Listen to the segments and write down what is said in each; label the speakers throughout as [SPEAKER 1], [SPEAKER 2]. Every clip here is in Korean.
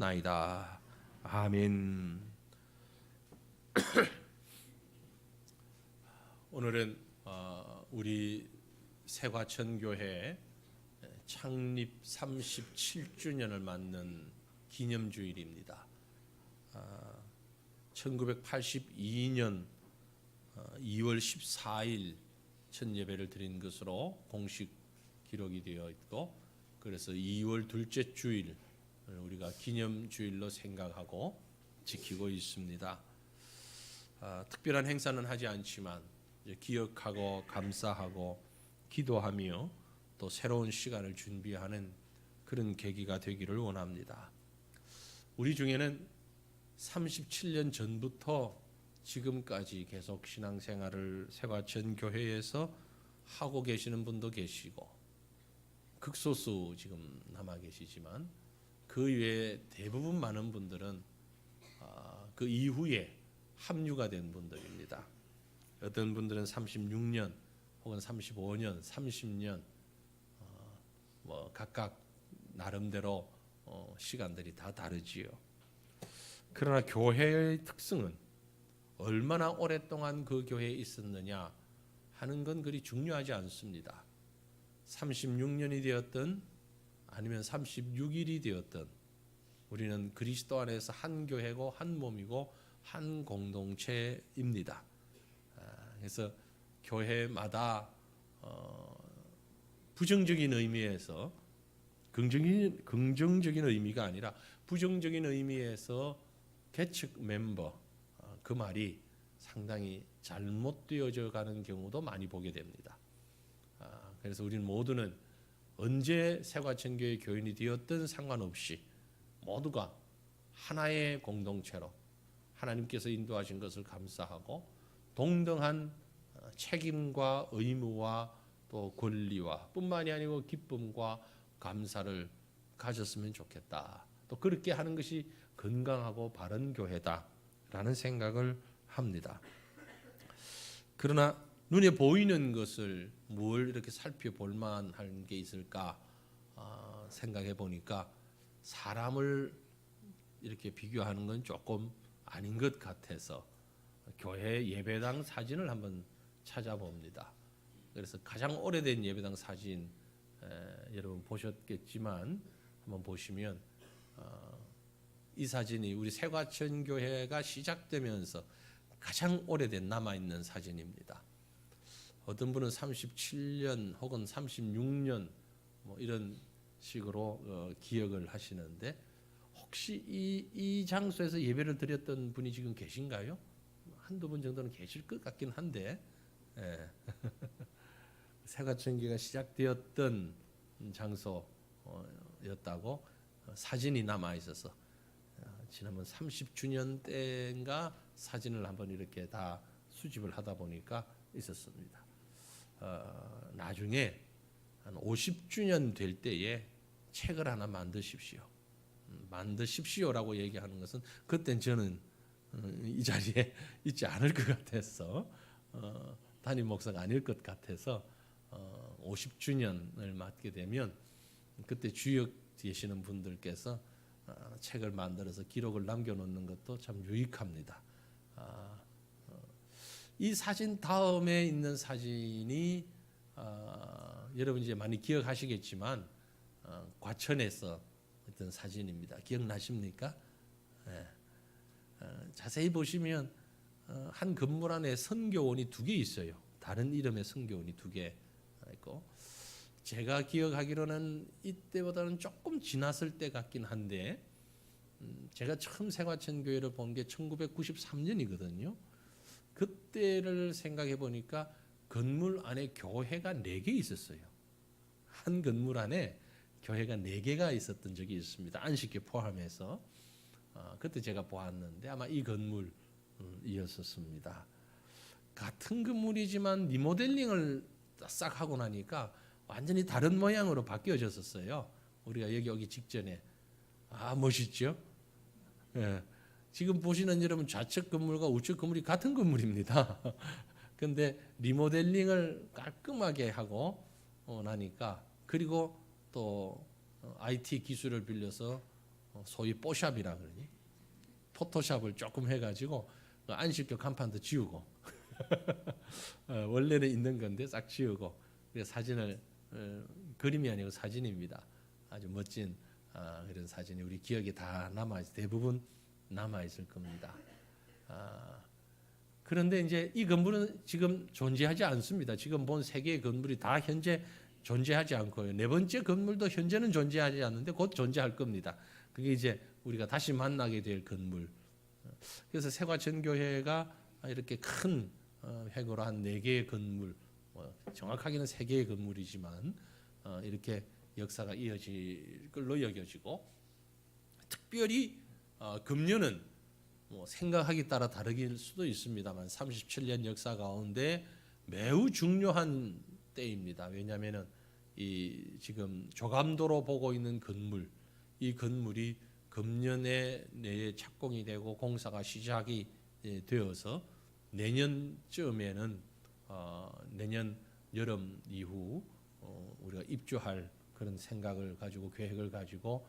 [SPEAKER 1] 기도하옵나이다. 아멘. 오늘은 우리 세과천교회 창립 37주년을 맞는 기념주일입니다. 1982년 2월 14일 첫 예배를 드린 것으로 공식 기록이 되어 있고, 그래서 2월 둘째 주일 우리가 기념주일로 생각하고 지키고 있습니다. 특별한 행사는 하지 않지만 기억하고 감사하고 기도하며 또 새로운 시간을 준비하는 그런 계기가 되기를 원합니다. 우리 중에는 37년 전부터 지금까지 계속 신앙생활을 세과천 교회에서 하고 계시는 분도 계시고, 극소수 지금 남아 계시지만 그 외에 대부분 많은 분들은 그 이후에 합류가 된 분들입니다. 어떤 분들은 36년 혹은 35년, 30년 각각 나름대로 시간들이 다 다르지요. 그러나 교회의 특성은 얼마나 오랫동안 그 교회에 있었느냐 하는 건 그리 중요하지 않습니다. 36년이 되었든 아니면 36일이 되었든 우리는 그리스도 안에서 한 교회고 한 몸이고 한 공동체입니다. 그래서 교회마다 부정적인 의미에서 긍정적인 의미가 아니라 부정적인 의미에서 개척 멤버 그 말이 상당히 잘못되어져 가는 경우도 많이 보게 됩니다. 그래서 우리는 모두는 언제 세과천교회 교인이 되었든 상관없이 모두가 하나의 공동체로 하나님께서 인도하신 것을 감사하고 동등한 책임과 의무와 또 권리와 뿐만이 아니고 기쁨과 감사를 가졌으면 좋겠다. 또 그렇게 하는 것이 건강하고 바른 교회다라는 생각을 합니다. 그러나 눈에 보이는 것을 뭘 이렇게 살펴볼 만한 게 있을까 생각해 보니까 사람을 이렇게 비교하는 건 조금 아닌 것 같아서 교회 예배당 사진을 한번 찾아봅니다. 그래서 가장 오래된 예배당 사진 여러분 보셨겠지만 한번 보시면 이 사진이 우리 세과천 교회가 시작되면서 가장 오래된 남아있는 사진입니다. 어떤 분은 37년 혹은 36년 이런 식으로 기억을 하시는데, 혹시 이 장소에서 예배를 드렸던 분이 지금 계신가요? 한두 분 정도는 계실 것 같긴 한데, 세과천교회가 시작되었던 장소였다고 사진이 남아 있어서 지난번 30주년 때인가 사진을 한번 이렇게 다 수집을 하다 보니까 있었습니다. 나중에 한 50주년 될 때에 책을 하나 만드십시오라고 얘기하는 것은 그땐 저는 이 자리에 있지 않을 것 같아서 담임 목사가 아닐 것 같아서 50주년을 맞게 되면 그때 주역 되시는 분들께서 책을 만들어서 기록을 남겨놓는 것도 참 유익합니다. 이 사진 다음에 있는 사진이 여러분 이제 많이 기억하시겠지만 과천에서 어떤 사진입니다. 기억나십니까? 자세히 보시면 한 건물 안에 선교원이 2개 있어요. 다른 이름의 선교원이 2개 있고, 제가 기억하기로는 이때보다는 조금 지났을 때 같긴 한데, 제가 처음 세과천교회를 본 게 1993년이거든요. 그때를 생각해 보니까 건물 안에 교회가 4개 있었어요. 한 건물 안에 교회가 4개가 있었던 적이 있습니다. 안식교 포함해서. 그때 제가 보았는데 아마 이 건물이었습니다. 같은 건물이지만 리모델링을 싹 하고 나니까 완전히 다른 모양으로 바뀌어졌었어요. 우리가 여기 오기 직전에. 멋있죠? 예. 지금 보시는 여러분 좌측 건물과 우측 건물이 같은 건물입니다. 근데 리모델링을 깔끔하게 하고 나니까, 그리고 또 IT 기술을 빌려서 소위 뽀샵이라 그러니 포토샵을 조금 해가지고 안식교 간판도 지우고 원래는 있는 건데 싹 지우고 사진을 그림이 아니고 사진입니다. 아주 멋진 그런 사진이 우리 기억에 다 대부분 남아 있을 겁니다. 그런데 이제 이 건물은 지금 존재하지 않습니다. 지금 본 세 개의 건물이 다 현재 존재하지 않고요. 네 번째 건물도 현재는 존재하지 않는데 곧 존재할 겁니다. 그게 이제 우리가 다시 만나게 될 건물. 그래서 세과전교회가 이렇게 큰 획으로 한 4개의 건물, 정확하게는 3개의 건물이지만 이렇게 역사가 이어질 걸로 여겨지고, 특별히 금년은 생각하기 따라 다르길 수도 있습니다만 37년 역사 가운데 매우 중요한 때입니다. 왜냐하면은 이 지금 조감도로 보고 있는 건물, 이 건물이 금년에 내에 착공이 되고 공사가 시작이 되어서 내년쯤에는 내년 여름 이후 우리가 입주할 그런 생각을 가지고 계획을 가지고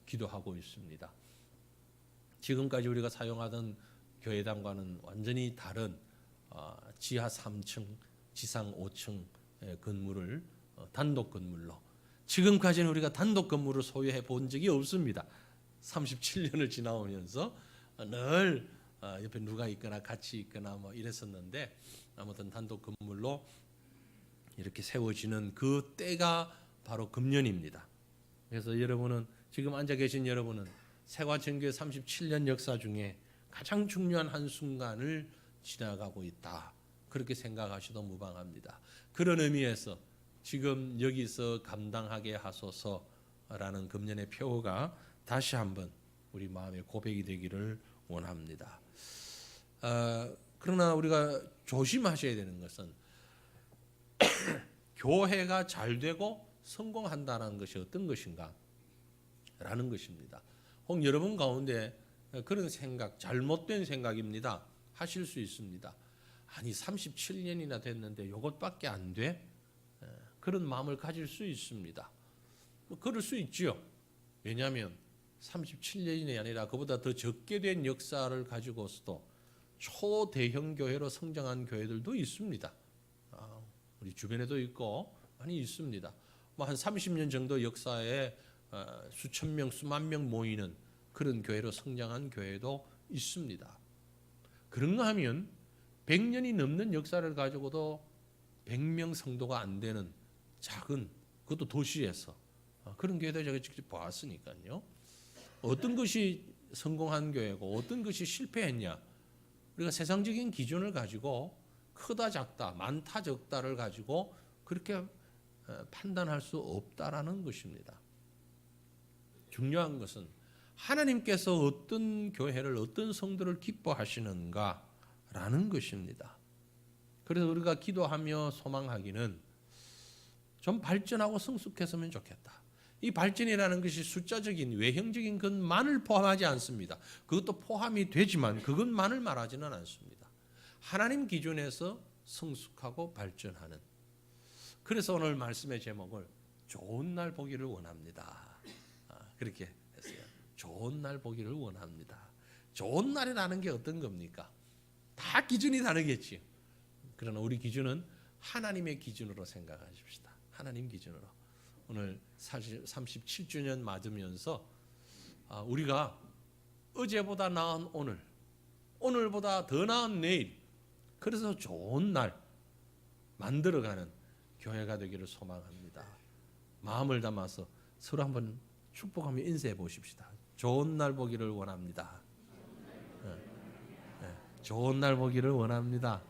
[SPEAKER 1] 기도하고 있습니다. 지금까지 우리가 사용하던 교회당과는 완전히 다른 지하 3층, 지상 5층 건물을 단독 건물로, 지금까지는 우리가 단독 건물을 소유해 본 적이 없습니다. 37년을 지나오면서 늘 옆에 누가 있거나 같이 있거나 뭐 이랬었는데, 아무튼 단독 건물로 이렇게 세워지는 그 때가 바로 금년입니다. 그래서 여러분은, 지금 앉아 계신 여러분은 세과전교회 37년 역사 중에 가장 중요한 한순간을 지나가고 있다, 그렇게 생각하셔도 무방합니다. 그런 의미에서 지금 여기서 감당하게 하소서라는 금년의 표어가 다시 한번 우리 마음의 고백이 되기를 원합니다. 그러나 우리가 조심하셔야 되는 것은 교회가 잘 되고 성공한다는 것이 어떤 것인가 라는 것입니다. 혹 여러분 가운데 그런 생각, 잘못된 생각입니다, 하실 수 있습니다. 아니 37년이나 됐는데 이것밖에 안 돼? 그런 마음을 가질 수 있습니다. 그럴 수 있지요. 왜냐하면 37년이 아니라 그보다 더 적게 된 역사를 가지고서도 초대형 교회로 성장한 교회들도 있습니다. 우리 주변에도 있고 많이 있습니다. 뭐 한 30년 정도 역사에 수천 명, 수만 명 모이는 그런 교회로 성장한 교회도 있습니다. 그런가 하면 100년이 넘는 역사를 가지고도 100명 성도가 안 되는 작은, 그것도 도시에서 그런 교회도 제가 직접 보았으니까요. 어떤 것이 성공한 교회고 어떤 것이 실패했냐, 우리가 세상적인 기준을 가지고 크다 작다, 많다 적다를 가지고 그렇게 판단할 수 없다라는 것입니다. 중요한 것은 하나님께서 어떤 교회를, 어떤 성도를 기뻐하시는가라는 것입니다. 그래서 우리가 기도하며 소망하기는 좀 발전하고 성숙했으면 좋겠다. 이 발전이라는 것이 숫자적인, 외형적인 것만을 포함하지 않습니다. 그것도 포함이 되지만 그것만을 말하지는 않습니다. 하나님 기준에서 성숙하고 발전하는. 그래서 오늘 말씀의 제목을 좋은 날 보기를 원합니다, 그렇게 했어요. 좋은 날 보기를 원합니다. 좋은 날이라는 게 어떤 겁니까? 다 기준이 다르겠지. 그러나 우리 기준은 하나님의 기준으로 생각하십시다. 하나님 기준으로. 오늘 사실 37주년 맞으면서 우리가 어제보다 나은 오늘, 오늘보다 더 나은 내일, 그래서 좋은 날 만들어가는 교회가 되기를 소망합니다. 마음을 담아서 서로 한번 축복하며 인사해 보십시다. 좋은 날 보기를 원합니다. 좋은 날 보기를 원합니다.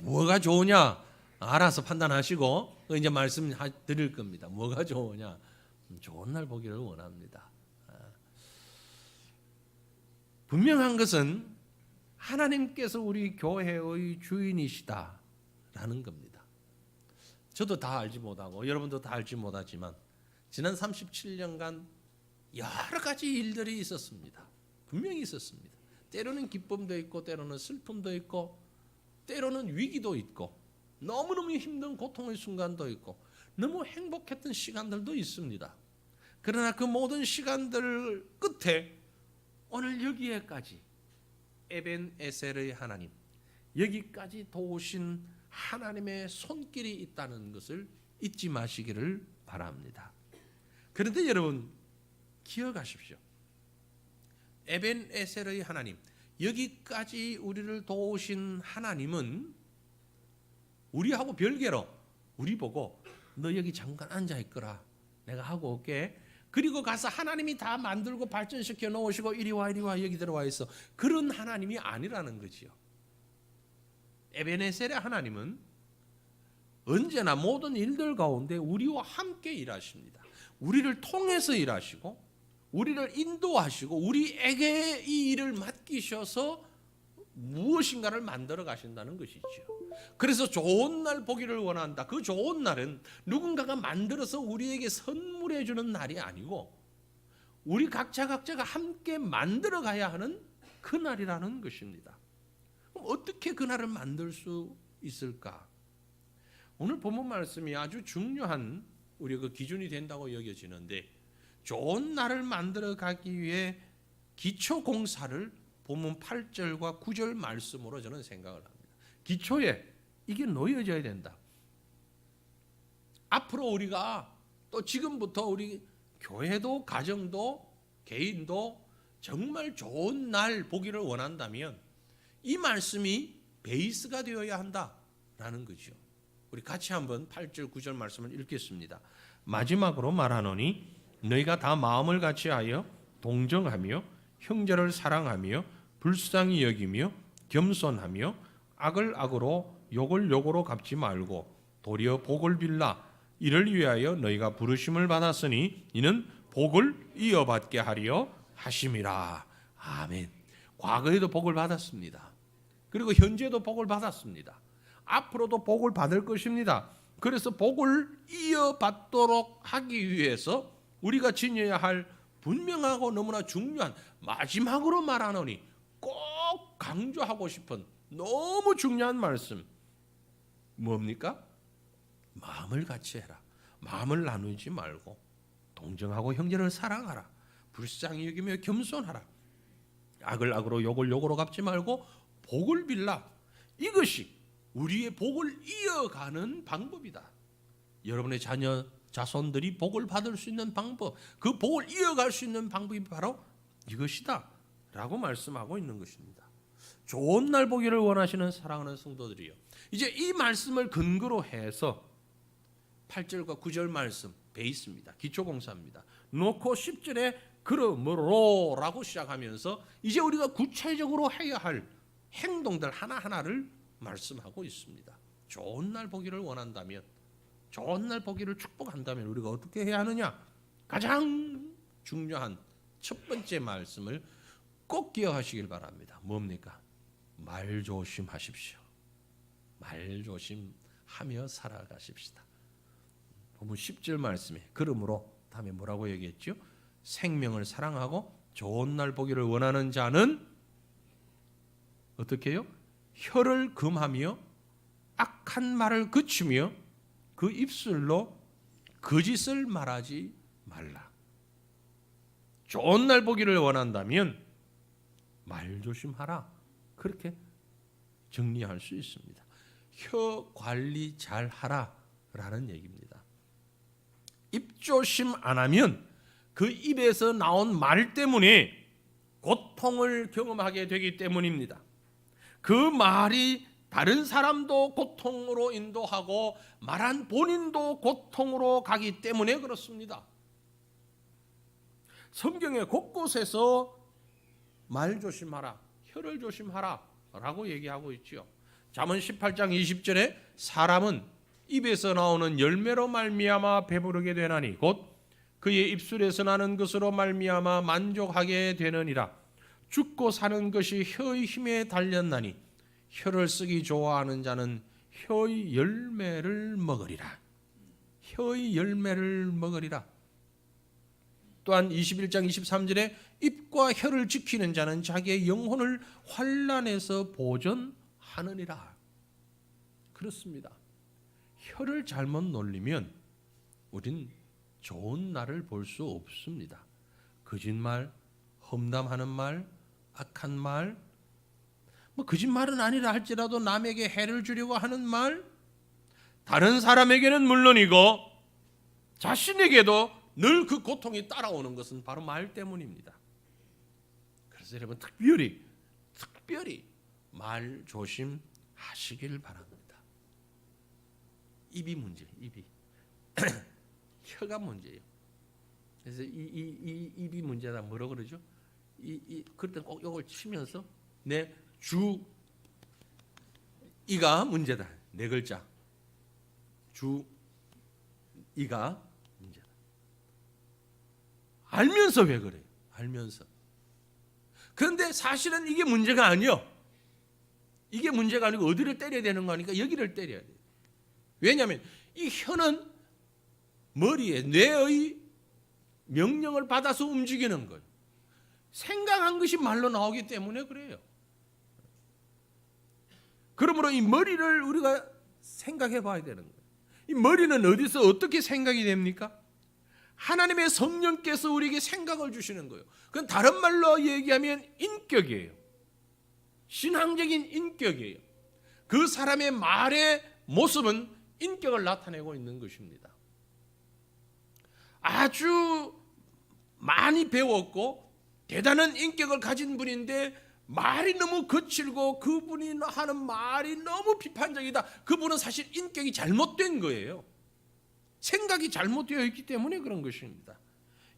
[SPEAKER 1] 뭐가 좋으냐 알아서 판단하시고 이제 말씀 드릴 겁니다. 뭐가 좋으냐, 좋은 날 보기를 원합니다. 분명한 것은 하나님께서 우리 교회의 주인이시다라는 겁니다. 저도 다 알지 못하고 여러분도 다 알지 못하지만 지난 37년간 여러 가지 일들이 있었습니다. 분명히 있었습니다. 때로는 기쁨도 있고 때로는 슬픔도 있고 때로는 위기도 있고 너무너무 힘든 고통의 순간도 있고 너무 행복했던 시간들도 있습니다. 그러나 그 모든 시간들 끝에 오늘 여기에까지 에벤 에셀의 하나님, 여기까지 도우신 하나님의 손길이 있다는 것을 잊지 마시기를 바랍니다. 그런데 여러분 기억하십시오. 에벤 에셀의 하나님, 여기까지 우리를 도우신 하나님은 우리하고 별개로 우리 보고 너 여기 잠깐 앉아 있거라, 내가 하고 올게. 그리고 가서 하나님이 다 만들고 발전시켜 놓으시고 이리 와 여기 들어와 있어, 그런 하나님이 아니라는 거지요. 에베네셀의 하나님은 언제나 모든 일들 가운데 우리와 함께 일하십니다. 우리를 통해서 일하시고 우리를 인도하시고 우리에게 이 일을 맡기셔서 무엇인가를 만들어 가신다는 것이죠. 그래서 좋은 날 보기를 원한다. 그 좋은 날은 누군가가 만들어서 우리에게 선물해 주는 날이 아니고 우리 각자가 함께 만들어 가야 하는 그 날이라는 것입니다. 그럼 어떻게 그 날을 만들 수 있을까? 오늘 본문 말씀이 아주 중요한 우리 그 기준이 된다고 여겨지는데, 좋은 날을 만들어 가기 위해 기초 공사를 본문 8절과 9절 말씀으로 저는 생각을 합니다. 기초에 이게 놓여져야 된다. 앞으로 우리가 또 지금부터 우리 교회도 가정도 개인도 정말 좋은 날 보기를 원한다면 이 말씀이 베이스가 되어야 한다라는 거죠. 우리 같이 한번 8절 9절 말씀을 읽겠습니다. 마지막으로 말하노니 너희가 다 마음을 같이하여 동정하며 형제를 사랑하며 불쌍히 여기며 겸손하며 악을 악으로 욕을 욕으로 갚지 말고 도리어 복을 빌라. 이를 위하여 너희가 부르심을 받았으니 이는 복을 이어받게 하려 하심이라. 아멘. 과거에도 복을 받았습니다. 그리고 현재도 복을 받았습니다. 앞으로도 복을 받을 것입니다. 그래서 복을 이어받도록 하기 위해서 우리가 지녀야 할 분명하고 너무나 중요한, 마지막으로 말하노니 꼭 강조하고 싶은 너무 중요한 말씀, 뭡니까? 마음을 같이 해라. 마음을 나누지 말고 동정하고 형제를 사랑하라. 불쌍히 여기며 겸손하라. 악을 악으로 욕을 욕으로 갚지 말고 복을 빌라. 이것이 우리의 복을 이어가는 방법이다. 여러분의 자녀 자손들이 복을 받을 수 있는 방법, 그 복을 이어갈 수 있는 방법이 바로 이것이다 라고 말씀하고 있는 것입니다. 좋은 날 보기를 원하시는 사랑하는 성도들이요, 이제 이 말씀을 근거로 해서 8절과 9절 말씀 베이스입니다. 기초공사입니다. 놓고 10절에 그러므로 라고 시작하면서 이제 우리가 구체적으로 해야 할 행동들 하나하나를 말씀하고 있습니다. 좋은 날 보기를 원한다면, 좋은 날 보기를 축복한다면 우리가 어떻게 해야 하느냐? 가장 중요한 첫 번째 말씀을 꼭 기억하시길 바랍니다. 뭡니까? 말 조심하십시오. 말 조심하며 살아가십시다. 보면 10절 말씀에 그러므로 다음에 뭐라고 얘기했죠? 생명을 사랑하고 좋은 날 보기를 원하는 자는 어떻게 해요? 혀를 금하며 악한 말을 그치며 그 입술로 거짓을 말하지 말라. 좋은 날 보기를 원한다면 말 조심하라. 그렇게 정리할 수 있습니다. 혀 관리 잘 하라라는 얘기입니다. 입 조심 안 하면 그 입에서 나온 말 때문에 고통을 경험하게 되기 때문입니다. 그 말이 다른 사람도 고통으로 인도하고 말한 본인도 고통으로 가기 때문에 그렇습니다. 성경의 곳곳에서 말 조심하라, 혀를 조심하라 라고 얘기하고 있죠. 잠언 18장 20절에 사람은 입에서 나오는 열매로 말미암아 배부르게 되나니 곧 그의 입술에서 나는 것으로 말미암아 만족하게 되느니라. 죽고 사는 것이 혀의 힘에 달렸나니 혀를 쓰기 좋아하는 자는 혀의 열매를 먹으리라. 혀의 열매를 먹으리라. 또한 21장 23절에 입과 혀를 지키는 자는 자기의 영혼을 환난에서 보전하느니라. 그렇습니다. 혀를 잘못 놀리면 우린 좋은 날을 볼 수 없습니다. 거짓말, 험담하는 말, 악한 말, 뭐 거짓말은 아니라 할지라도 남에게 해를 주려고 하는 말, 다른 사람에게는 물론이고 자신에게도 늘 그 고통이 따라오는 것은 바로 말 때문입니다. 그래서 여러분 특별히 말 조심하시길 바랍니다. 입이 문제, 입이 혀가 문제예요. 그래서 이 입이 문제다 뭐라 그러죠? 그럴 때 꼭 이걸 치면서 내 주 이가 문제다. 네 글자. 주 이가 문제다. 알면서 왜 그래요? 알면서. 그런데 사실은 이게 문제가 아니요. 이게 문제가 아니고 어디를 때려야 되는 거니까 여기를 때려야 돼요. 왜냐하면 이 혀는 머리에 뇌의 명령을 받아서 움직이는 거예요. 생각한 것이 말로 나오기 때문에 그래요. 그러므로 이 머리를 우리가 생각해 봐야 되는 거예요. 이 머리는 어디서 어떻게 생각이 됩니까? 하나님의 성령께서 우리에게 생각을 주시는 거예요. 그건 다른 말로 얘기하면 인격이에요. 신앙적인 인격이에요. 그 사람의 말의 모습은 인격을 나타내고 있는 것입니다. 아주 많이 배웠고 대단한 인격을 가진 분인데 말이 너무 거칠고 그분이 하는 말이 너무 비판적이다. 그분은 사실 인격이 잘못된 거예요. 생각이 잘못되어 있기 때문에 그런 것입니다.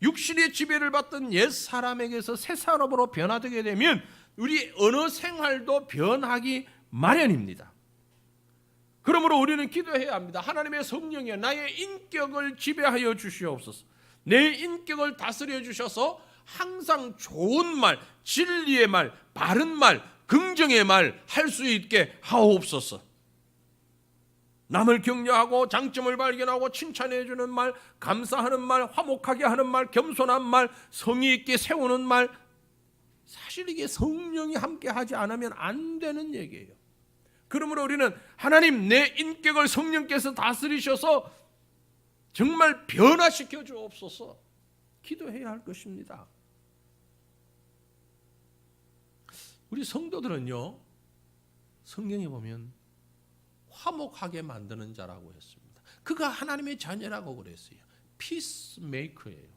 [SPEAKER 1] 육신의 지배를 받던 옛 사람에게서 새 사람으로 변화되게 되면 우리 언어 생활도 변하기 마련입니다. 그러므로 우리는 기도해야 합니다. 하나님의 성령이여 나의 인격을 지배하여 주시옵소서. 내 인격을 다스려 주셔서 항상 좋은 말, 진리의 말, 바른 말, 긍정의 말 할 수 있게 하옵소서. 남을 격려하고 장점을 발견하고 칭찬해 주는 말, 감사하는 말, 화목하게 하는 말, 겸손한 말, 성의 있게 세우는 말, 사실 이게 성령이 함께 하지 않으면 안 되는 얘기예요. 그러므로 우리는 하나님 내 인격을 성령께서 다스리셔서 정말 변화시켜 주옵소서 기도해야 할 것입니다. 우리 성도들은요, 성경에 보면 화목하게 만드는 자라고 했습니다. 그가 하나님의 자녀라고 그랬어요. 피스메이커예요.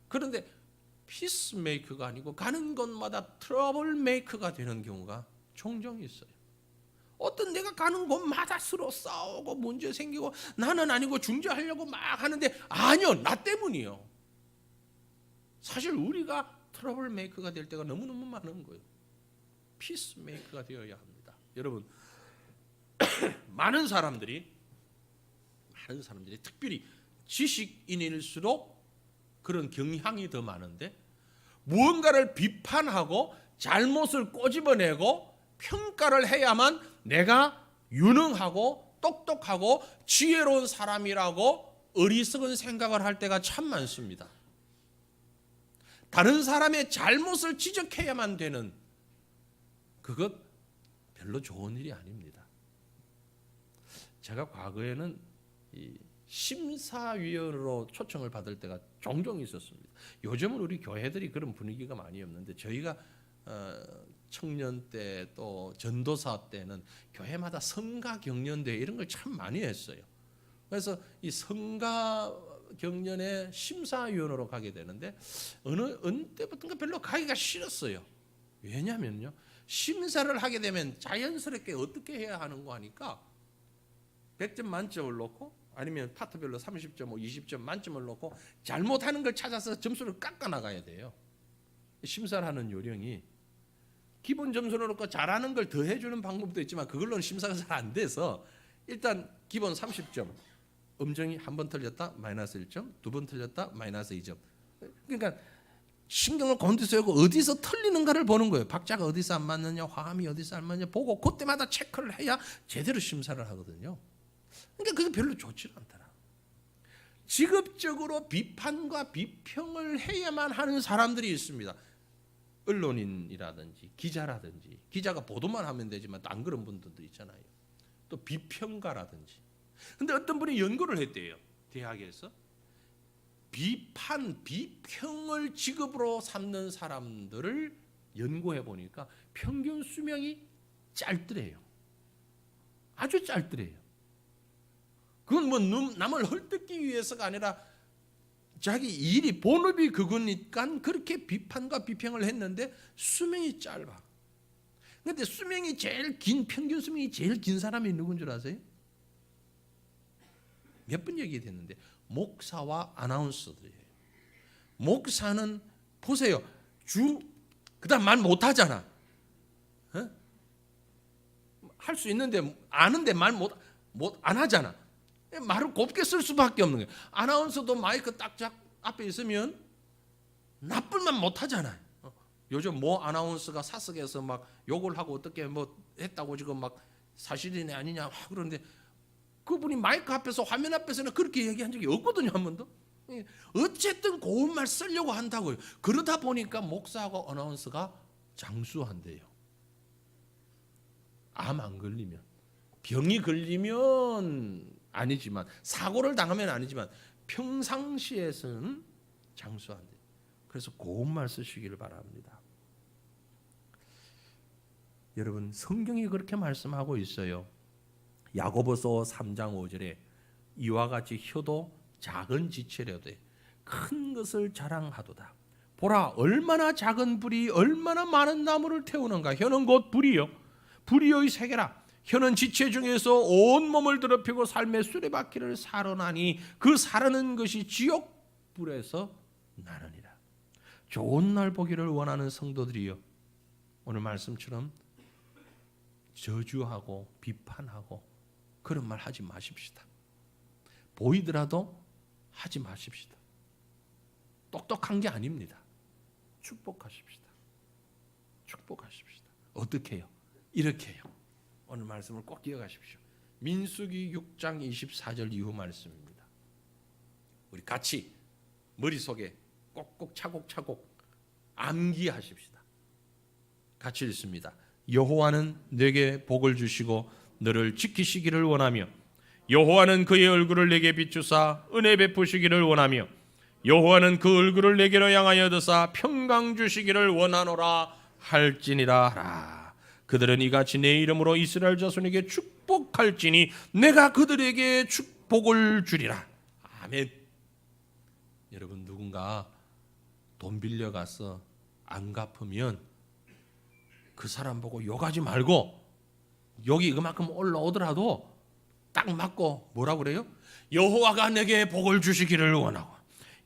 [SPEAKER 1] 그런데 피스메이커가 아니고 가는 곳마다 트러블 메이커가 되는 경우가 종종 있어요. 어떤 내가 가는 곳마다 서로 싸우고 문제 생기고 나는 아니고 중재하려고 막 하는데 아니요, 나 때문이요. 사실 우리가 트러블 메이커가 될 때가 너무너무 많은 거예요. 피스메이커가 되어야 합니다. 여러분 많은 사람들이 특별히 지식인일수록 그런 경향이 더 많은데 무언가를 비판하고 잘못을 꼬집어내고 평가를 해야만 내가 유능하고 똑똑하고 지혜로운 사람이라고 어리석은 생각을 할 때가 참 많습니다. 다른 사람의 잘못을 지적해야만 되는 그것 별로 좋은 일이 아닙니다. 제가 과거에는 이 심사위원으로 초청을 받을 때가 종종 있었습니다. 요즘은 우리 교회들이 그런 분위기가 많이 없는데 저희가 청년 때 또 전도사 때는 교회마다 성가 경연대 이런 걸 참 많이 했어요. 그래서 이 성가 경연에 심사위원으로 가게 되는데 어느 때부터인가 별로 가기가 싫었어요. 왜냐면요, 심사를 하게 되면 자연스럽게 어떻게 해야 하는 거 하니까 100점 만점을 놓고 아니면 파트별로 30점, 20점 만점을 놓고 잘못하는 걸 찾아서 점수를 깎아 나가야 돼요. 심사를 하는 요령이 기본 점수를 놓고 잘하는 걸 더해주는 방법도 있지만 그걸로는 심사가 잘 안 돼서 일단 기본 30점, 음정이 한 번 틀렸다 마이너스 1점, 두 번 틀렸다 마이너스 2점. 그러니까 신경을 곤두세우고 어디서 틀리는가를 보는 거예요. 박자가 어디서 안 맞느냐, 화음이 어디서 안 맞느냐 보고 그때마다 체크를 해야 제대로 심사를 하거든요. 그러니까 그게 별로 좋지 않더라. 직업적으로 비판과 비평을 해야만 하는 사람들이 있습니다. 언론인이라든지 기자라든지, 기자가 보도만 하면 되지만 안 그런 분들도 있잖아요. 또 비평가라든지. 근데 어떤 분이 연구를 했대요. 대학에서 비평을 직업으로 삼는 사람들을 연구해 보니까 평균 수명이 짧더래요. 아주 짧더래요. 그건 뭐 남을 헐뜯기 위해서가 아니라 자기 일이 본업이 그거니까 그렇게 비판과 비평을 했는데 수명이 짧아. 근데 수명이 제일 긴, 평균 수명이 제일 긴 사람이 누군 줄 아세요? 몇 번 얘기됐는데 목사와 아나운서들이에요. 목사는 보세요. 그다음 말 못하잖아. 할 수 있는데 아는데 말 안 하잖아. 말을 곱게 쓸 수밖에 없는 거예요. 아나운서도 마이크 딱 앞에 있으면 나쁠만 못하잖아요. 요즘 뭐 아나운서가 사석에서 막 욕을 하고 어떻게 뭐 했다고 지금 막 사실이냐 아니냐 그러는데 그분이 마이크 앞에서 화면 앞에서는 그렇게 얘기한 적이 없거든요. 한 번도. 어쨌든 고운 말 쓰려고 한다고요. 그러다 보니까 목사하고 아나운서가 장수한대요. 암 안 걸리면, 병이 걸리면 아니지만, 사고를 당하면 아니지만 평상시에서는 장수한대요. 그래서 고운 말 쓰시기를 바랍니다. 여러분, 성경이 그렇게 말씀하고 있어요. 야고보서 3장 5절에 이와 같이 혀도 작은 지체려도 큰 것을 자랑하도다. 보라, 얼마나 작은 불이 얼마나 많은 나무를 태우는가. 혀는 곧 불이요, 불이의 세계라. 혀는 지체 중에서 온 몸을 더럽히고 삶의 수레바퀴를 사르나니 그 사르는 것이 지옥불에서 나느니라. 좋은 날 보기를 원하는 성도들이여, 오늘 말씀처럼 저주하고 비판하고 그런 말 하지 마십시다. 보이더라도 하지 마십시다. 똑똑한 게 아닙니다. 축복하십시다. 축복하십시다. 어떻게 해요? 이렇게 해요. 오늘 말씀을 꼭 기억하십시오. 민수기 6장 24절 이후 말씀입니다. 우리 같이 머릿속에 꼭꼭 차곡차곡 암기하십시다. 같이 읽습니다. 여호와는 내게 복을 주시고 너를 지키시기를 원하며 여호와는 그의 얼굴을 내게 비추사 은혜 베푸시기를 원하며 여호와는 그 얼굴을 내게로 향하여 드사 평강 주시기를 원하노라 할지니라 하라. 그들은 이같이 내 이름으로 이스라엘 자손에게 축복할지니 내가 그들에게 축복을 주리라. 아멘. 여러분, 누군가 돈 빌려가서 안 갚으면 그 사람 보고 욕하지 말고 여기 그만큼 올라오더라도 딱 맞고 뭐라고 그래요? 여호와가 내게 복을 주시기를 원하고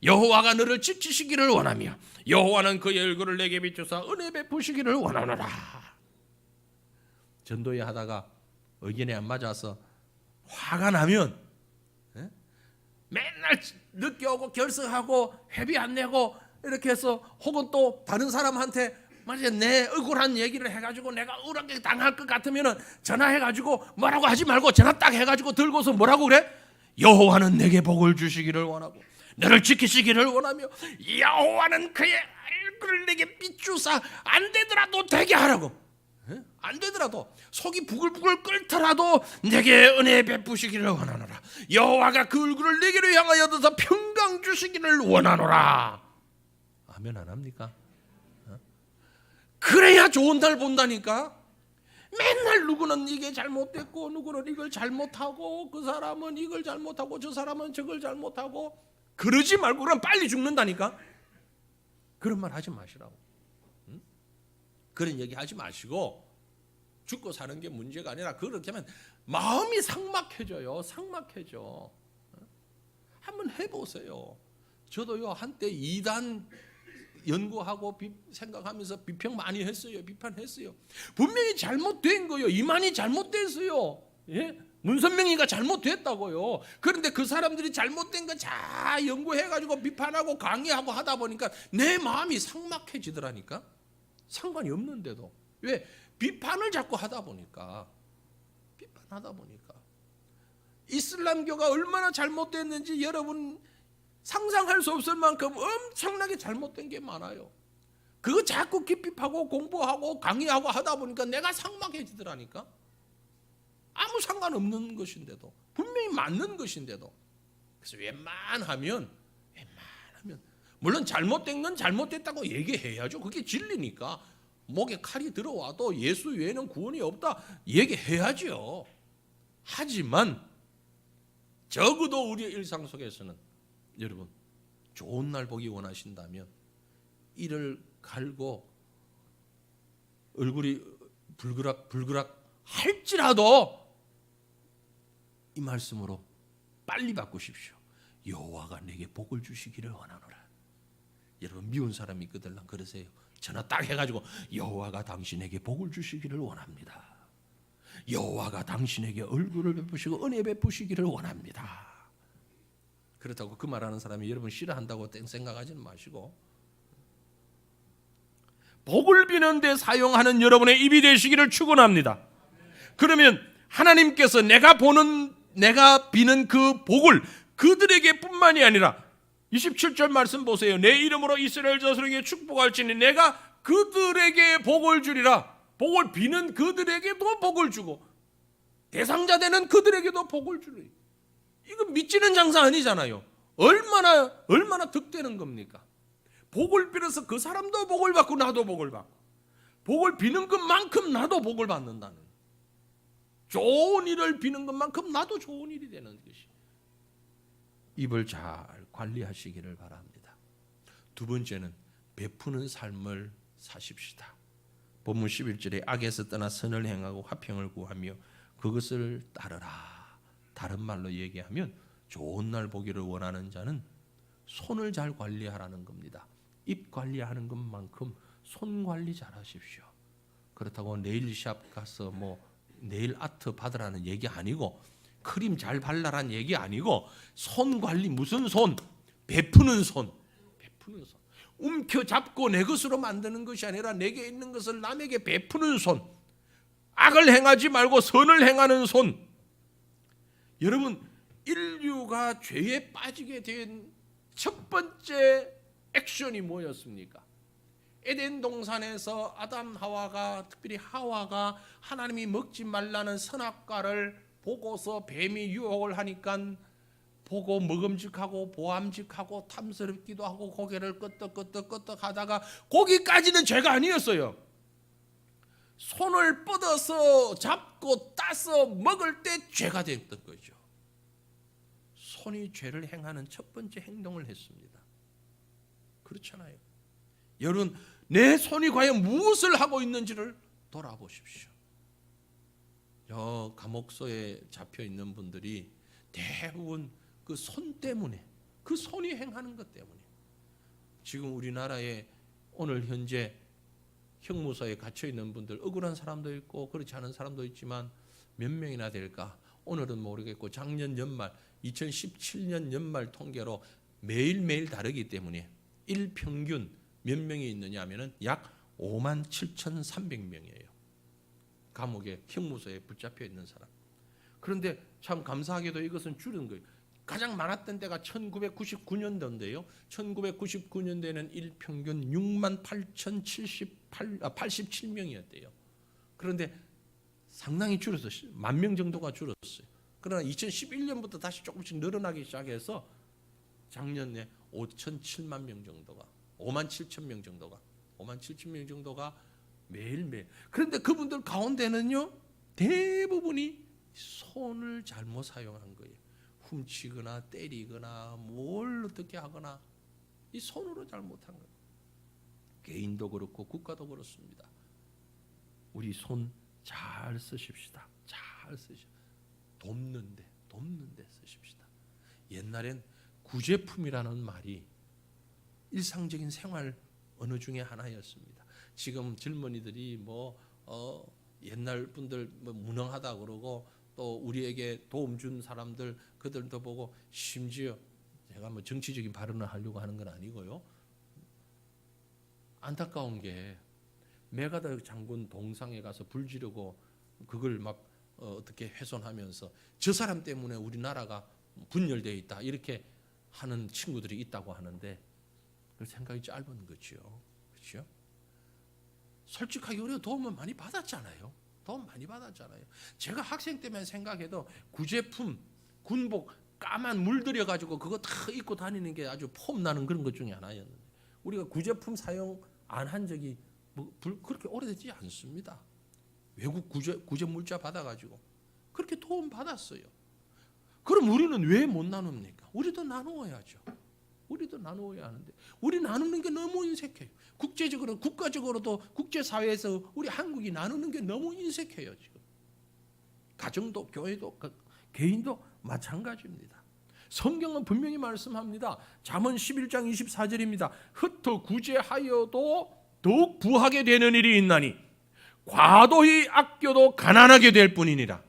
[SPEAKER 1] 여호와가 너를 지키시기를 원하며 여호와는 그의 얼굴을 내게 비추사 은혜 베푸시기를 원하노라. 전도회 하다가 의견이 안 맞아서 화가 나면 맨날 늦게 오고 결석하고 회비 안 내고 이렇게 해서 혹은 또 다른 사람한테 만약에 내 억울한 얘기를 해가지고 내가 억울하게 당할 것 같으면은 전화해가지고 뭐라고 하지 말고 전화 딱 해가지고 들고서 뭐라고 그래? 여호와는 내게 복을 주시기를 원하고 너를 지키시기를 원하며 여호와는 그의 얼굴을 내게 비추사 안 되더라도 되게 하라고. 안 되더라도 속이 부글부글 끓더라도 내게 은혜 베푸시기를 원하노라. 여호와가 그 얼굴을 내게로 향하여 드사 평강 주시기를 원하노라. 아멘 안 합니까? 그래야 좋은 날 본다니까. 맨날 누구는 이게 잘못됐고 누구는 이걸 잘못하고 그 사람은 이걸 잘못하고 저 사람은 저걸 잘못하고 그러지 말고 그럼 빨리 죽는다니까. 그런 말 하지 마시라고. 그런 얘기 하지 마시고 죽고 사는 게 문제가 아니라 그렇게 하면 마음이 삭막해져요. 삭막해져. 한번 해보세요. 저도요 한때 2단 연구하고 생각하면서 비평 많이 했어요. 비판했어요. 분명히 잘못된 거예요. 이만희 잘못됐어요. 예? 문선명이가 잘못됐다고요. 그런데 그 사람들이 잘못된 거 잘 연구해가지고 비판하고 강의하고 하다 보니까 내 마음이 삭막해지더라니까. 상관이 없는데도. 왜? 비판을 자꾸 하다 보니까. 비판하다 보니까. 이슬람교가 얼마나 잘못됐는지 여러분 상상할 수 없을 만큼 엄청나게 잘못된 게 많아요. 그거 자꾸 깊이 파고 공부하고 강의하고 하다 보니까 내가 삭막해지더라니까. 아무 상관없는 것인데도 분명히 맞는 것인데도. 그래서 웬만하면 물론 잘못된 건 잘못됐다고 얘기해야죠. 그게 진리니까. 목에 칼이 들어와도 예수 외에는 구원이 없다 얘기해야죠. 하지만 적어도 우리의 일상 속에서는 여러분 좋은 날 보기 원하신다면 이를 갈고 얼굴이 불그락 할지라도 이 말씀으로 빨리 바꾸십시오. 여호와가 내게 복을 주시기를 원하노라. 여러분 미운 사람이 있거든 그러세요. 전화 딱 해가지고 여호와가 당신에게 복을 주시기를 원합니다. 여호와가 당신에게 얼굴을 베푸시고 은혜 베푸시기를 원합니다. 그렇다고 그 말하는 사람이 여러분 싫어한다고 생각하지는 마시고 복을 비는 데 사용하는 여러분의 입이 되시기를 축원합니다. 그러면 하나님께서 내가 비는 그 복을 그들에게 뿐만이 아니라 27절 말씀 보세요. 내 이름으로 이스라엘 자손에게 축복할지니 내가 그들에게 복을 주리라. 복을 비는 그들에게도 복을 주고 대상자 되는 그들에게도 복을 주리. 이거 믿지는 장사 아니잖아요. 얼마나 득되는 겁니까? 복을 빌어서 그 사람도 복을 받고 나도 복을 받고 복을 비는 것만큼 나도 복을 받는다는 좋은 일을 비는 것만큼 나도 좋은 일이 되는 것이 입을 잘 관리하시기를 바랍니다. 두 번째는 베푸는 삶을 사십시다. 본문 11절에 악에서 떠나 선을 행하고 화평을 구하며 그것을 따르라. 다른 말로 얘기하면 좋은 날 보기를 원하는 자는 손을 잘 관리하라는 겁니다. 입 관리하는 것만큼 손 관리 잘 하십시오. 그렇다고 네일샵 가서 네일 아트 받으라는 얘기 아니고 크림 잘 발라라는 얘기 아니고 손 관리 무슨 손? 베푸는 손. 움켜잡고 내 것으로 만드는 것이 아니라 내게 있는 것을 남에게 베푸는 손. 악을 행하지 말고 선을 행하는 손. 여러분 인류가 죄에 빠지게 된 첫 번째 액션이 뭐였습니까? 에덴 동산에서 아담 하와가 특별히 하와가 하나님이 먹지 말라는 선악과를 보고서 뱀이 유혹을 하니까 보고 먹음직하고 보암직하고 탐스럽기도 하고 고개를 끄덕끄덕 하다가 거기까지는 죄가 아니었어요. 손을 뻗어서 잡고 따서 먹을 때 죄가 됐던 거죠. 손이 죄를 행하는 첫 번째 행동을 했습니다. 그렇잖아요. 여러분 내 손이 과연 무엇을 하고 있는지를 돌아보십시오. 감옥소에 잡혀 있는 분들이 대부분 그 손 때문에 그 손이 행하는 것 때문에 지금 우리나라에 오늘 현재 형무소에 갇혀 있는 분들 억울한 사람도 있고 그렇지 않은 사람도 있지만 몇 명이나 될까? 오늘은 모르겠고 작년 연말 2017년 연말 통계로 매일매일 다르기 때문에 일평균 몇 명이 있느냐 하면은 약 57,300명이에요. 감옥에 형무소에 붙잡혀 있는 사람. 그런데 참 감사하게도 이것은 줄은 거예요. 가장 많았던 때가 1999년도인데요. 1999년도에는 일평균 68,087명이었대요. 그런데 상당히 줄었어요. 10,000명 정도가 줄었어요. 그러나 2011년부터 다시 조금씩 늘어나기 시작해서 작년에 5,007만 명 정도가 57,000명 정도가 매일매일. 그런데 그분들 가운데는요 대부분이 손을 잘못 사용한 거예요. 훔치거나 때리거나 뭘 어떻게 하거나 이 손으로 잘못한 거예요. 개인도 그렇고 국가도 그렇습니다. 우리 손 잘 쓰십시다. 잘 쓰십시다. 돕는데 쓰십시다. 옛날엔 구제품이라는 말이 일상적인 생활 언어 중에 하나였습니다. 지금 젊은이들이 옛날 분들 무능하다 그러고 또 우리에게 도움 준 사람들 그들도 보고 심지어 제가 정치적인 발언을 하려고 하는 건 아니고요. 안타까운 게 메가더 장군 동상에 가서 불 지르고 그걸 어떻게 훼손하면서 저 사람 때문에 우리나라가 분열되어 있다 이렇게 하는 친구들이 있다고 하는데 그 생각이 짧은 거죠. 그렇죠? 솔직하게 우리가 도움을 많이 받았잖아요. 제가 학생 때만 생각해도 구제품, 군복 까만 물들여 가지고 그거 다 입고 다니는 게 아주 폼 나는 그런 것 중에 하나였는데 우리가 구제품 사용 안 한 적이 그렇게 오래되지 않습니다. 외국 구제 물자 받아가지고 그렇게 도움 받았어요. 그럼 우리는 왜 못 나눕니까? 우리도 나누어야죠. 우리도 나누어야 하는데 우리 나누는 게 너무 인색해요. 국제적으로 국가적으로도 국제사회에서 우리 한국이 나누는 게 너무 인색해요. 지금 가정도 교회도 개인도 마찬가지입니다. 성경은 분명히 말씀합니다. 잠언 11장 24절입니다. 흩어 구제하여도 더욱 부하게 되는 일이 있나니 과도히 아껴도 가난하게 될 뿐이니라.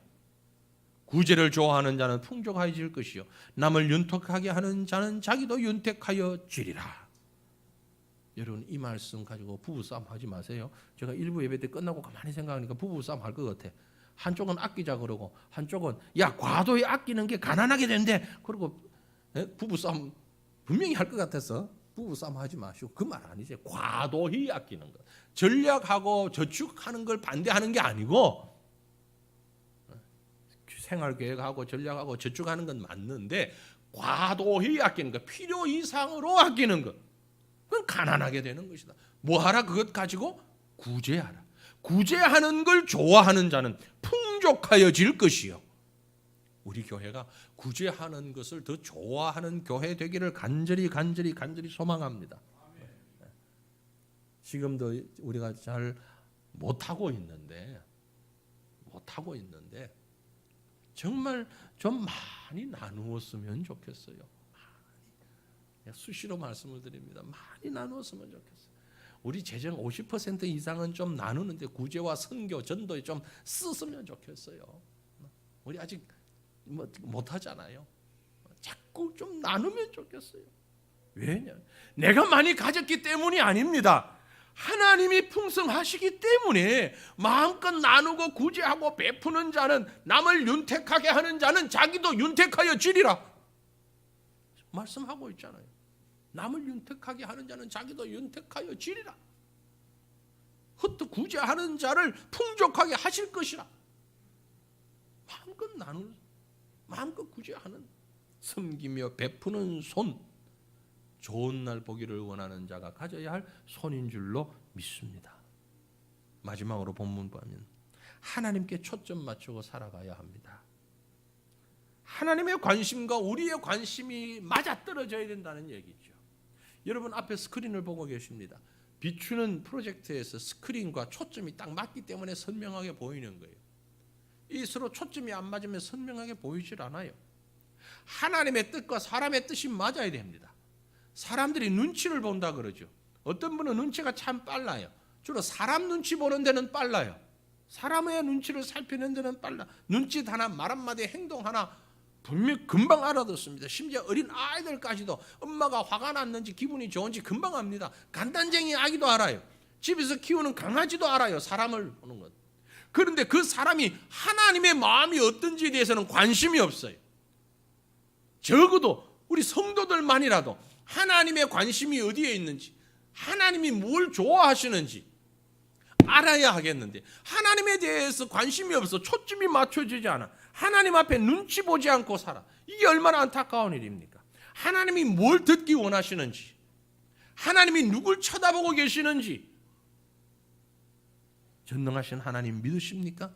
[SPEAKER 1] 구제를 좋아하는 자는 풍족하여질 것이요 남을 윤택하게 하는 자는 자기도 윤택하여 지리라. 여러분 이 말씀 가지고 부부싸움 하지 마세요. 제가 일부 예배 때 끝나고 가만히 생각하니까 부부싸움 할 것 같아. 한쪽은 아끼자 그러고 한쪽은 야 과도히 아끼는 게 가난하게 된대. 그리고 부부싸움 분명히 할 것 같아서 부부싸움 하지 마시고 그 말 아니지. 과도히 아끼는 것. 전략하고 저축하는 걸 반대하는 게 아니고 생활계획하고 전략하고 저축하는 건 맞는데 과도히 아끼는 것, 필요 이상으로 아끼는 것, 그건 가난하게 되는 것이다. 뭐하라 그것 가지고 구제하라. 구제하는 걸 좋아하는 자는 풍족하여질 것이요. 우리 교회가 구제하는 것을 더 좋아하는 교회 되기를 간절히 소망합니다. 지금도 우리가 잘 못하고 있는데 정말 좀 많이 나누었으면 좋겠어요. 수시로 말씀을 드립니다. 많이 나누었으면 좋겠어요. 우리 재정 50% 이상은 좀 나누는데 구제와 선교, 전도에 좀 쓰으면 좋겠어요. 우리 아직 못하잖아요. 자꾸 좀 나누면 좋겠어요. 왜냐? 내가 많이 가졌기 때문이 아닙니다. 하나님이 풍성하시기 때문에 마음껏 나누고 구제하고 베푸는 자는 남을 윤택하게 하는 자는 자기도 윤택하여 지리라 말씀하고 있잖아요. 남을 윤택하게 하는 자는 자기도 윤택하여 지리라. 흩어 구제하는 자를 풍족하게 하실 것이라. 마음껏 나누는, 마음껏 구제하는, 섬기며 베푸는 손, 좋은 날 보기를 원하는 자가 가져야 할 손인 줄로 믿습니다. 마지막으로 본문 보면 하나님께 초점 맞추고 살아가야 합니다. 하나님의 관심과 우리의 관심이 맞아떨어져야 된다는 얘기죠. 여러분 앞에 스크린을 보고 계십니다. 비추는 프로젝트에서 스크린과 초점이 딱 맞기 때문에 선명하게 보이는 거예요. 이 서로 초점이 안 맞으면 선명하게 보이질 않아요. 하나님의 뜻과 사람의 뜻이 맞아야 됩니다. 사람들이 눈치를 본다 그러죠. 어떤 분은 눈치가 참 빨라요. 주로 사람 눈치 보는 데는 빨라요. 사람의 눈치를 살피는 데는 빨라. 눈짓 하나, 말 한마디, 행동 하나 분명 금방 알아듣습니다. 심지어 어린 아이들까지도 엄마가 화가 났는지 기분이 좋은지 금방 압니다. 간단쟁이 아기도 알아요. 집에서 키우는 강아지도 알아요. 사람을 보는 것. 그런데 그 사람이 하나님의 마음이 어떤지에 대해서는 관심이 없어요. 적어도 우리 성도들만이라도 하나님의 관심이 어디에 있는지, 하나님이 뭘 좋아하시는지 알아야 하겠는데 하나님에 대해서 관심이 없어. 초점이 맞춰지지 않아. 하나님 앞에 눈치 보지 않고 살아. 이게 얼마나 안타까운 일입니까? 하나님이 뭘 듣기 원하시는지, 하나님이 누굴 쳐다보고 계시는지 전능하신 하나님 믿으십니까?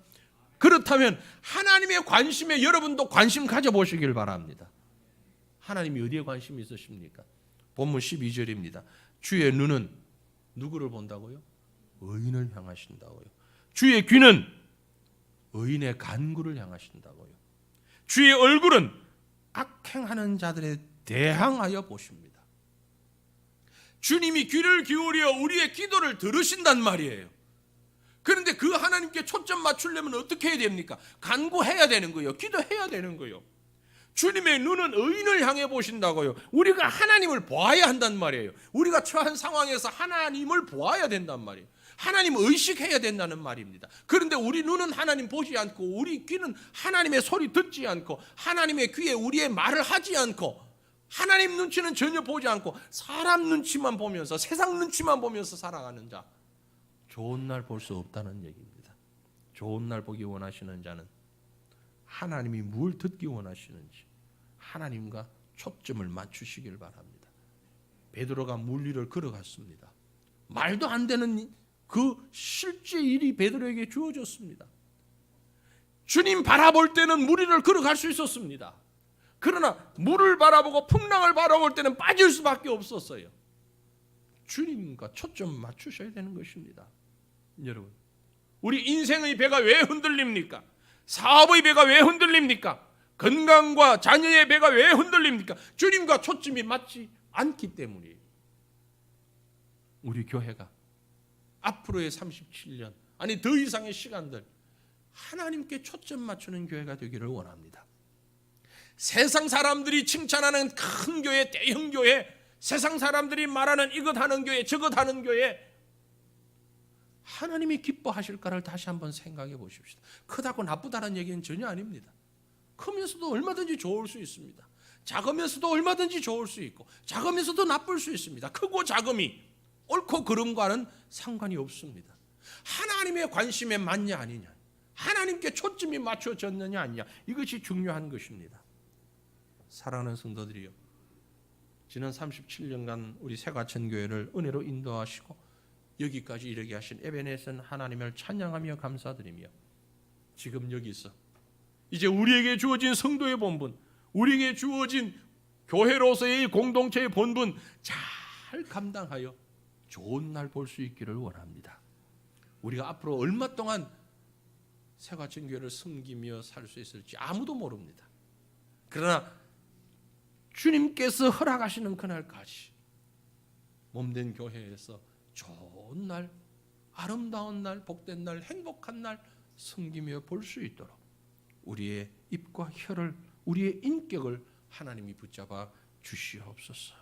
[SPEAKER 1] 그렇다면 하나님의 관심에 여러분도 관심 가져보시길 바랍니다. 하나님이 어디에 관심이 있으십니까? 본문 12절입니다. 주의 눈은 누구를 본다고요? 의인을 향하신다고요. 주의 귀는 의인의 간구를 향하신다고요. 주의 얼굴은 악행하는 자들에 대항하여 보십니다. 주님이 귀를 기울여 우리의 기도를 들으신단 말이에요. 그런데 그 하나님께 초점 맞추려면 어떻게 해야 됩니까? 간구해야 되는 거예요. 기도해야 되는 거예요. 주님의 눈은 의인을 향해 보신다고요. 우리가 하나님을 보아야 한단 말이에요. 우리가 처한 상황에서 하나님을 보아야 된단 말이에요. 하나님 의식해야 된다는 말입니다. 그런데 우리 눈은 하나님 보지 않고 우리 귀는 하나님의 소리 듣지 않고 하나님의 귀에 우리의 말을 하지 않고 하나님 눈치는 전혀 보지 않고 사람 눈치만 보면서 세상 눈치만 보면서 살아가는 자, 좋은 날 볼 수 없다는 얘기입니다. 좋은 날 보기 원하시는 자는 하나님이 뭘 듣기 원하시는지, 하나님과 초점을 맞추시길 바랍니다. 베드로가 물 위를 걸어갔습니다. 말도 안 되는 그 실제 일이 베드로에게 주어졌습니다. 주님 바라볼 때는 물 위를 걸어갈 수 있었습니다. 그러나 물을 바라보고 풍랑을 바라볼 때는 빠질 수밖에 없었어요. 주님과 초점 맞추셔야 되는 것입니다. 여러분, 우리 인생의 배가 왜 흔들립니까? 사업의 배가 왜 흔들립니까? 건강과 자녀의 배가 왜 흔들립니까? 주님과 초점이 맞지 않기 때문이에요. 우리 교회가 앞으로의 37년, 아니 더 이상의 시간들 하나님께 초점 맞추는 교회가 되기를 원합니다. 세상 사람들이 칭찬하는 큰 교회, 대형 교회, 세상 사람들이 말하는 이것 하는 교회, 저것 하는 교회, 하나님이 기뻐하실까를 다시 한번 생각해 보십시다. 크다고 나쁘다는 얘기는 전혀 아닙니다. 크면서도 얼마든지 좋을 수 있습니다. 작으면서도 얼마든지 좋을 수 있고, 작으면서도 나쁠 수 있습니다. 크고 작음이 옳고 그름과는 상관이 없습니다. 하나님의 관심에 맞냐 아니냐, 하나님께 초점이 맞춰졌느냐 아니냐, 이것이 중요한 것입니다. 사랑하는 성도들이요, 지난 37년간 우리 새과천교회를 은혜로 인도하시고 여기까지 이르게 하신 에베네선 하나님을 찬양하며 감사드리며, 지금 여기서 이제 우리에게 주어진 성도의 본분, 우리에게 주어진 교회로서의 공동체의 본분 잘 감당하여 좋은 날 볼 수 있기를 원합니다. 우리가 앞으로 얼마 동안 새과천교회를 섬기며 살 수 있을지 아무도 모릅니다. 그러나 주님께서 허락하시는 그날까지 몸된 교회에서 좋은 날, 아름다운 날, 복된 날, 행복한 날 섬기며 볼 수 있도록 우리의 입과 혀를, 우리의 인격을 하나님이 붙잡아 주시옵소서.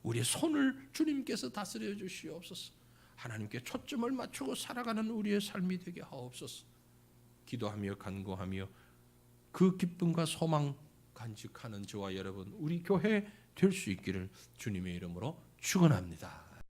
[SPEAKER 1] 우리의 손을 주님께서 다스려 주시옵소서. 하나님께 초점을 맞추고 살아가는 우리의 삶이 되게 하옵소서. 기도하며 간구하며 그 기쁨과 소망 간직하는 저와 여러분, 우리 교회 될 수 있기를 주님의 이름으로 축원합니다.